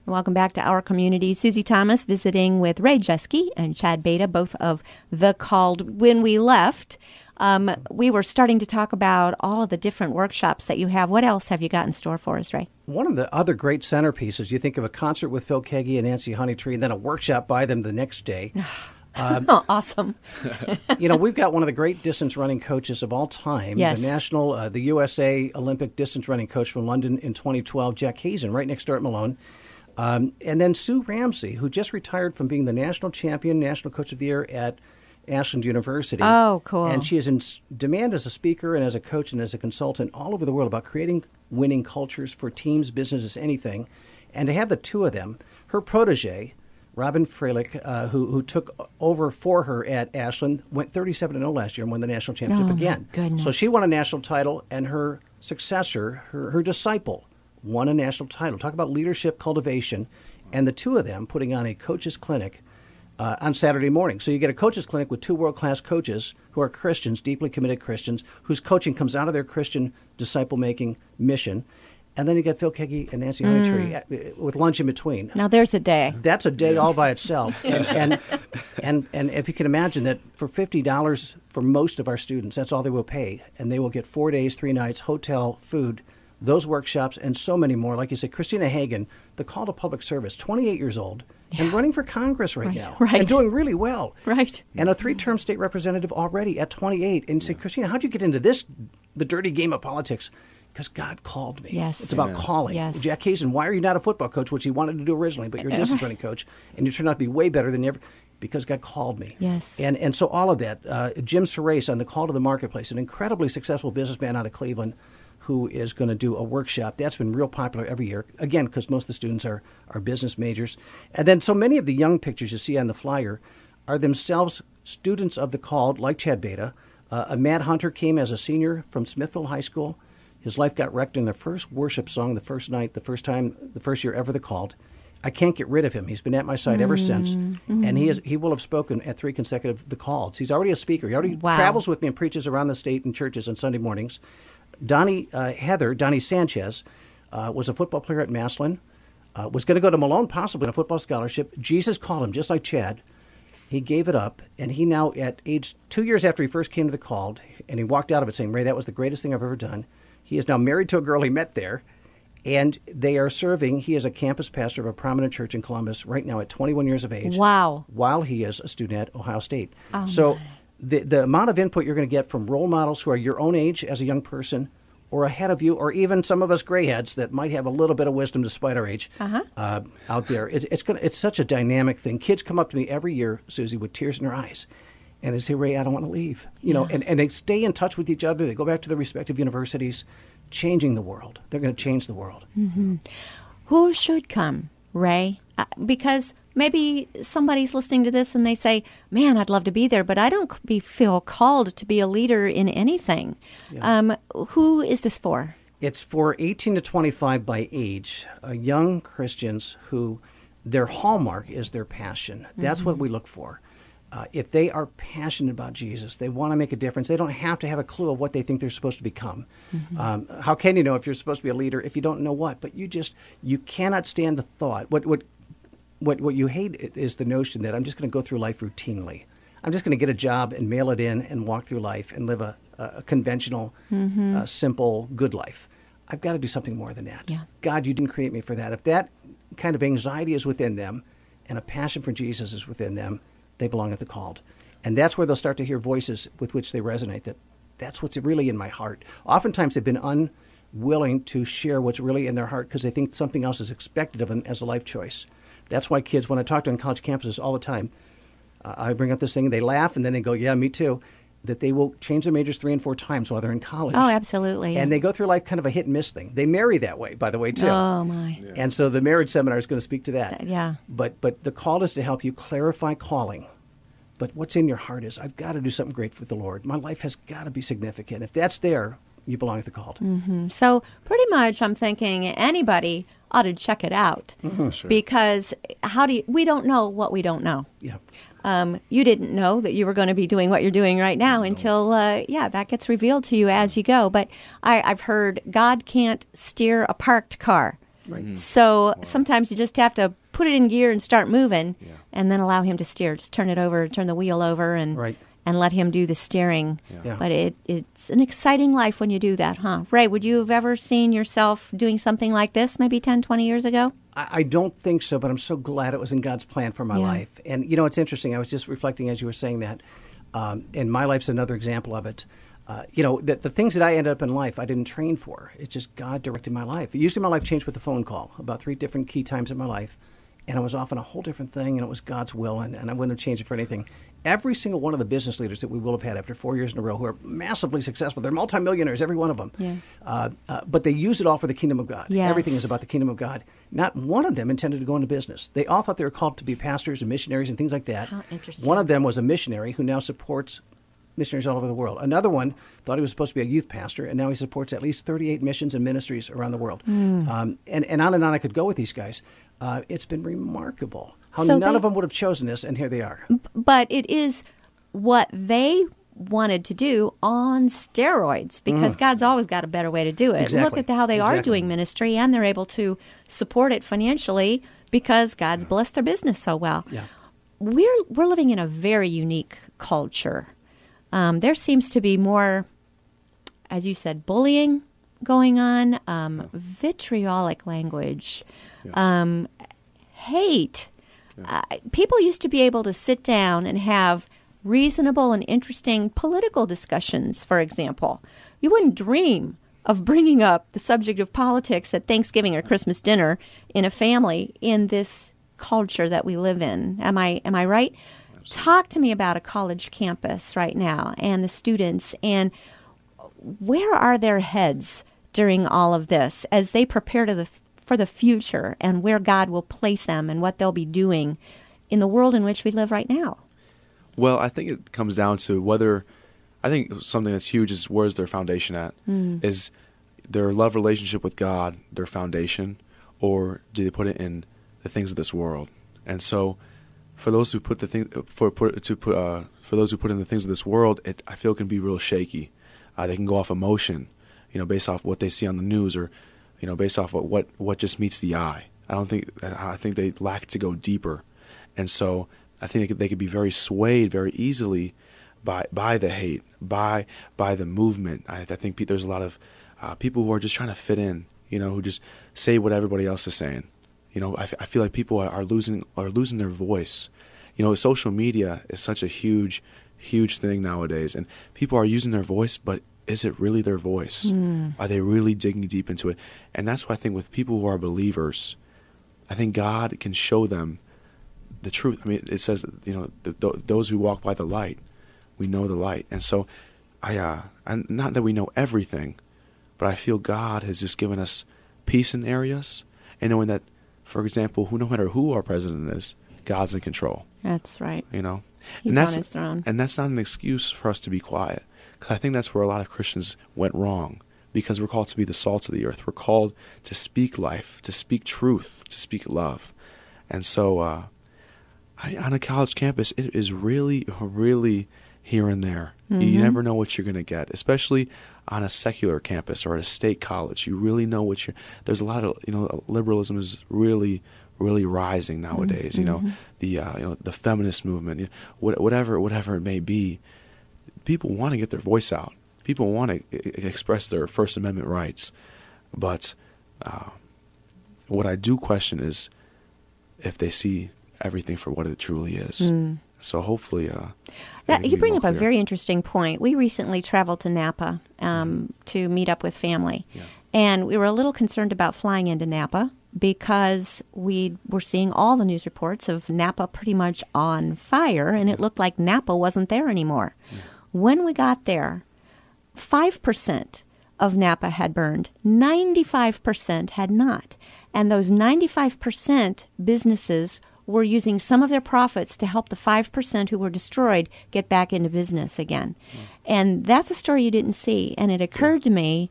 Welcome back to Our Community. Susie Thomas visiting with Ray Jeske and Chad Beta, both of The Called. When we left, we were starting to talk about all of the different workshops that you have. What else have you got in store for us, Ray? One of the other great centerpieces, you think of a concert with Phil Keaggy and Nancy Honeytree, and then a workshop by them the next day. Awesome. We've got one of the great distance running coaches of all time, Yes. the USA Olympic distance running coach from London in 2012, Jack Hazen, right next door at Malone. And then Sue Ramsey, who just retired from being the national champion, national coach of the year at Ashland University. Oh, cool. And she is in demand as a speaker and as a coach and as a consultant all over the world about creating winning cultures for teams, businesses, anything. And to have the two of them, her protege, Robin Freilich, who took over for her at Ashland, went 37-0 last year and won the national championship again. Goodness. So she won a national title, and her successor, her disciple, won a national title. Talk about leadership cultivation. And the two of them putting on a coaches clinic on Saturday morning. So you get a coaches clinic with two world-class coaches who are Christians, deeply committed Christians, whose coaching comes out of their Christian disciple-making mission. And then you get Phil Keaggy and Nancy Honeytree with lunch in between. Now there's a day. That's a day all by itself. And if you can imagine that for $50 for most of our students, that's all they will pay. And they will get 4 days, 3 nights, hotel, food, those workshops, and so many more. Like you said, Christina Hagen, the call to public service, 28 years old, and running for Congress right now. Right. And doing really well. Right. And a 3-term state representative already at 28. And you say, Christina, how'd you get into the dirty game of politics? Because God called me. Yes. It's about calling. Yes. Jack Hazen, why are you not a football coach, which he wanted to do originally, but you're a distance running coach, and you turned out to be way better than you ever, because God called me. Yes. And so all of that. Jim Serace on the Call to the Marketplace, an incredibly successful businessman out of Cleveland who is going to do a workshop. That's been real popular every year, again, because most of the students are business majors. And then so many of the young pictures you see on the flyer are themselves students of the Called, like Chad Beta. Matt Hunter came as a senior from Smithville High School. His life got wrecked in the first worship song, the first night, the first year ever the Called. I can't get rid of him. He's been at my side ever since, and he will have spoken at 3 consecutive The Calls. He's already a speaker. He already travels with me and preaches around the state in churches on Sunday mornings. Donnie Sanchez, was a football player at Massillon, was going to go to Malone possibly on a football scholarship. Jesus called him, just like Chad. He gave it up, and he now, at age 2 years after he first came to The Called, and he walked out of it saying, Ray, that was the greatest thing I've ever done. He is now married to a girl he met there, and they are serving. He is a campus pastor of a prominent church in Columbus right now at 21 years of age. Wow. While he is a student at Ohio State. So the amount of input you're going to get from role models who are your own age as a young person or ahead of you, or even some of us grayheads that might have a little bit of wisdom despite our age out there. It's such a dynamic thing. Kids come up to me every year, Susie, with tears in their eyes. And they say, Ray, I don't want to leave. And they stay in touch with each other. They go back to their respective universities, changing the world. They're going to change the world. Mm-hmm. Who should come, Ray? Because maybe somebody's listening to this and they say, man, I'd love to be there, but I don't feel called to be a leader in anything. Yeah. Who is this for? It's for 18 to 25 by age, young Christians who their hallmark is their passion. That's what we look for. If they are passionate about Jesus, they want to make a difference. They don't have to have a clue of what they think they're supposed to become. How can you know if you're supposed to be a leader if you don't know what? But you cannot stand the thought. What you hate is the notion that I'm just going to go through life routinely. I'm just going to get a job and mail it in and walk through life and live a conventional, simple, good life. I've got to do something more than that. Yeah. God, you didn't create me for that. If that kind of anxiety is within them and a passion for Jesus is within them, they belong at The Called. And that's where they'll start to hear voices with which they resonate, that's what's really in my heart. Oftentimes they've been unwilling to share what's really in their heart because they think something else is expected of them as a life choice. That's why kids, when I talk to them on college campuses all the time, I bring up this thing, they laugh, and then they go, yeah, me too, that they will change their majors 3 and 4 times while they're in college. Oh, absolutely. And they go through life kind of a hit and miss thing. They marry that way, by the way, too. Oh, my. Yeah. And so the marriage seminar is going to speak to that. Yeah. But The Call is to help you clarify calling. But what's in your heart is, I've got to do something great for the Lord. My life has got to be significant. If that's there, you belong at The Called. Mm-hmm. So pretty much I'm thinking anybody ought to check it out. Mm-hmm. Sure. Because we don't know what we don't know. Yeah. You didn't know that you were going to be doing what you're doing right now until, that gets revealed to you as you go. But I've heard God can't steer a parked car. Right. So sometimes you just have to put it in gear and start moving, and then allow him to steer. Just turn the wheel over, and Right. and let him do the steering. Yeah. But it's an exciting life when you do that, huh? Ray, would you have ever seen yourself doing something like this maybe 10, 20 years ago? I don't think so, but I'm so glad it was in God's plan for my Yeah. life. And, it's interesting. I was just reflecting as you were saying that, and my life's another example of it. The things that I ended up in life, I didn't train for. It's just God directed my life. Usually my life changed with a phone call about 3 different key times in my life. And I was off on a whole different thing, and it was God's will, and I wouldn't have changed it for anything. Every single one of the business leaders that we will have had after 4 years in a row who are massively successful, they're multimillionaires, every one of them. Yeah. But they use it all for the kingdom of God. Yes. Everything is about the kingdom of God. Not one of them intended to go into business. They all thought they were called to be pastors and missionaries and things like that. How interesting. One of them was a missionary who now supports missionaries all over the world. Another one thought he was supposed to be a youth pastor, and now he supports at least 38 missions and ministries around the world. And on and on I could go with these guys. It's been remarkable how So none of them would have chosen this, and here they are. But it is what they wanted to do on steroids, because God's always got a better way to do it. Exactly. Look at how they are doing ministry, and they're able to support it financially because God's blessed their business so well. Yeah. We're living in a very unique culture. There seems to be more, as you said, bullying going on, vitriolic language, hate. People used to be able to sit down and have reasonable and interesting political discussions, for example. You wouldn't dream of bringing up the subject of politics at Thanksgiving or Christmas dinner in a family in this culture that we live in. Am I right? Absolutely. Talk to me about a college campus right now and the students, and where are their heads during all of this as they prepare for the future and where God will place them and what they'll be doing in the world in which we live right now? Well, I think it comes down to I think something that's huge is where's their foundation at? Is their love relationship with God their foundation, or do they put it in the things of this world? And so, for those who put in the things of this world, I feel it can be real shaky. They can go off emotion, based off what they see on the news, or based off what just meets the eye. I think they lack to go deeper, and so I think they could be very swayed very easily by the hate, by the movement. I think there's a lot of people who are just trying to fit in, who just say what everybody else is saying. I feel like people are losing their voice. Social media is such a huge thing nowadays, and people are using their voice, but is it really their voice? Are they really digging deep into it? And that's why I think with people who are believers, I think God can show them the truth. I mean, it says, those who walk by the light, we know the light. And so, not that we know everything, but I feel God has just given us peace in areas, and knowing that, for example, no matter who our president is, God's in control. That's right. He's on his throne. And that's not an excuse for us to be quiet. Because I think that's where a lot of Christians went wrong. Because we're called to be the salt of the earth. We're called to speak life, to speak truth, to speak love. And so, on a college campus, it is really, really here and there. You never know what you're going to get, especially on a secular campus or at a state college. You really know there's a lot of, liberalism is really, really rising nowadays. The feminist movement, whatever it may be. People want to get their voice out. People want to express their First Amendment rights. But what I do question is if they see everything for what it truly is. So hopefully... you bring up a very interesting point. We recently traveled to Napa to meet up with family. Yeah. And we were a little concerned about flying into Napa because we were seeing all the news reports of Napa pretty much on fire, and it looked like Napa wasn't there anymore. Yeah. When we got there, 5% of Napa had burned, 95% had not. And those 95% businesses were using some of their profits to help the 5% who were destroyed get back into business again. And that's a story you didn't see. And it occurred to me,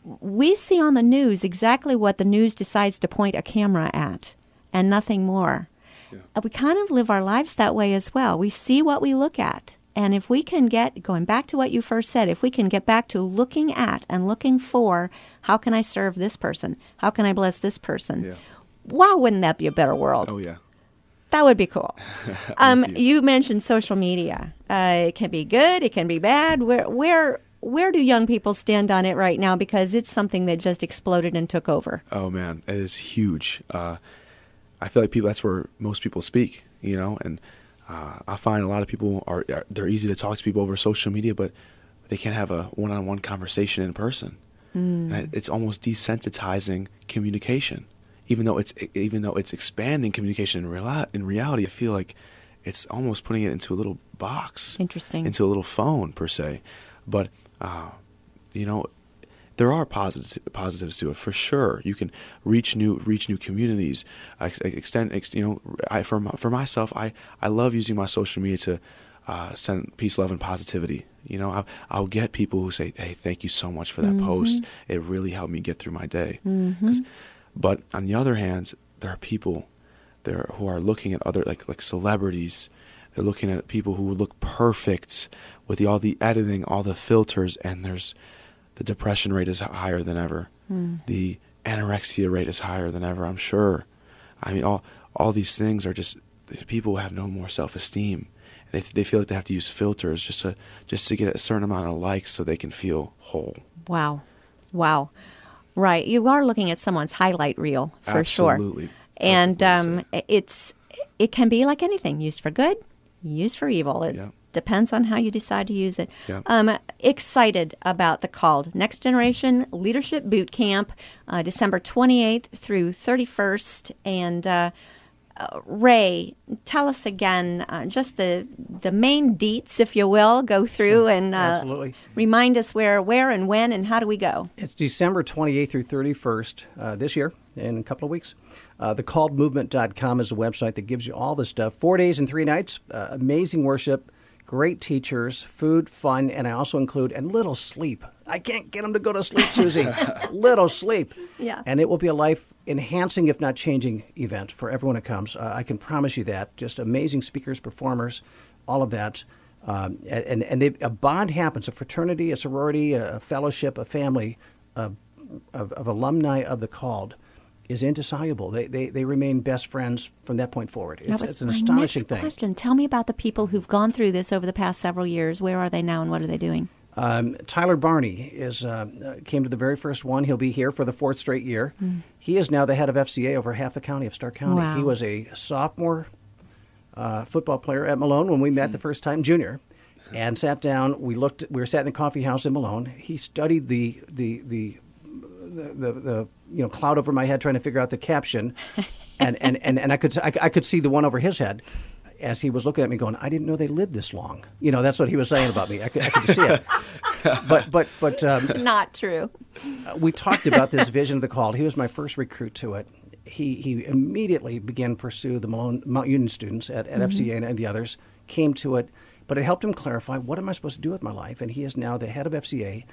we see on the news exactly what the news decides to point a camera at and nothing more. Yeah. We kind of live our lives that way as well. We see what we look at. And if we can get, going back to what you first said, if we can get back to looking at and looking for, how can I serve this person? How can I bless this person? Yeah. Wow, wouldn't that be a better world? Oh, yeah. That would be cool. Thank you. You mentioned social media. It can be good. It can be bad. Where do young people stand on it right now? Because it's something that just exploded and took over. Oh, man, it is huge. I feel like that's where most people speak, and I find a lot of people they're easy to talk to people over social media, but they can't have a one-on-one conversation in person. And it's almost desensitizing communication, even though it's expanding communication in reality. I feel like it's almost putting it into a little box, Interesting, into a little phone per se. But there are positives to it for sure. You can reach new communities, for myself, I love using my social media to send peace, love, and positivity. I'll get people who say, "Hey, thank you so much for that post. It really helped me get through my day." But on the other hand, there are people there who are looking at other like celebrities. They're looking at people who look perfect with all the editing, all the filters, and the depression rate is higher than ever. The anorexia rate is higher than ever, I'm sure. I mean, all these things are just, people have no more self-esteem. They feel like they have to use filters just to get a certain amount of likes so they can feel whole. Wow. Right. You are looking at someone's highlight reel, for Absolutely. sure. And it can be like anything, used for good, used for evil. It depends on how you decide to use it. Yeah. Excited about the Called Next Generation Leadership Boot Camp, December 28th through 31st. And Ray, tell us again just the main deets, if you will. Go through and Absolutely. Remind us where and when and how do we go. It's December 28th through 31st this year, in a couple of weeks. TheCalledMovement.com is a website that gives you all this stuff. 4 days and 3 nights, amazing worship, great teachers, food, fun, and I also include, and little sleep. I can't get them to go to sleep, Susie. Little sleep. Yeah. And it will be a life-enhancing, if not changing, event for everyone who comes. I can promise you that. Just amazing speakers, performers, all of that. A bond happens, a fraternity, a sorority, a fellowship, a family of alumni of the Called is indissoluble. They remain best friends from that point forward. It's an astonishing next thing. Question. Tell me about the people who've gone through this over the past several years. Where are they now and what are they doing? Tyler Barney came to the very first one. He'll be here for the 4th straight year. He is now the head of FCA over half the county of Stark County. Wow. He was a sophomore football player at Malone when we met the first time, junior, and sat down. We were sat in the coffee house in Malone. He studied the cloud over my head trying to figure out the caption, and I could see the one over his head as he was looking at me going, I didn't know they lived this long. That's what he was saying about me. I could see it. But Not true. we talked about this vision of the Called. He was my first recruit to it. He immediately began to pursue the Mount Union students at FCA and the others, came to it, but it helped him clarify, what am I supposed to do with my life? And he is now the head of FCA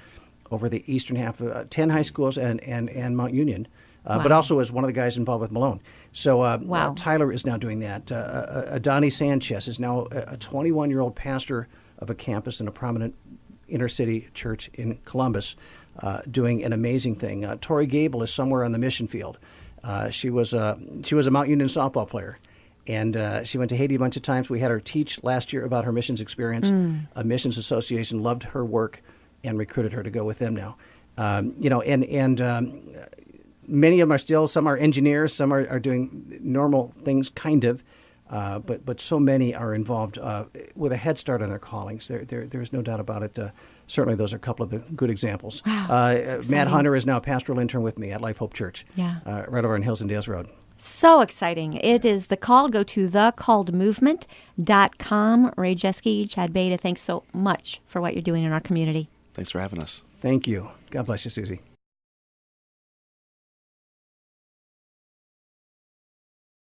over the eastern half of 10 high schools and Mount Union, but also as one of the guys involved with Malone. So Tyler is now doing that. Adani Sanchez is now a 21-year-old pastor of a campus in a prominent inner-city church in Columbus, doing an amazing thing. Tori Gable is somewhere on the mission field. She was a Mount Union softball player. And she went to Haiti a bunch of times. We had her teach last year about her missions experience. A missions association loved her work and recruited her to go with them now. Many of them are still, some are engineers, some are doing normal things, kind of, but so many are involved with a head start on their callings. There's no doubt about it. Certainly those are a couple of the good examples. Wow, Matt Hunter is now a pastoral intern with me at Life Hope Church, right over on Hills and Dales Road. So exciting. It is The Called. Go to thecalledmovement.com. Ray Jeske, Chad Beta, thanks so much for what you're doing in our community. Thanks for having us. Thank you. God bless you, Susie.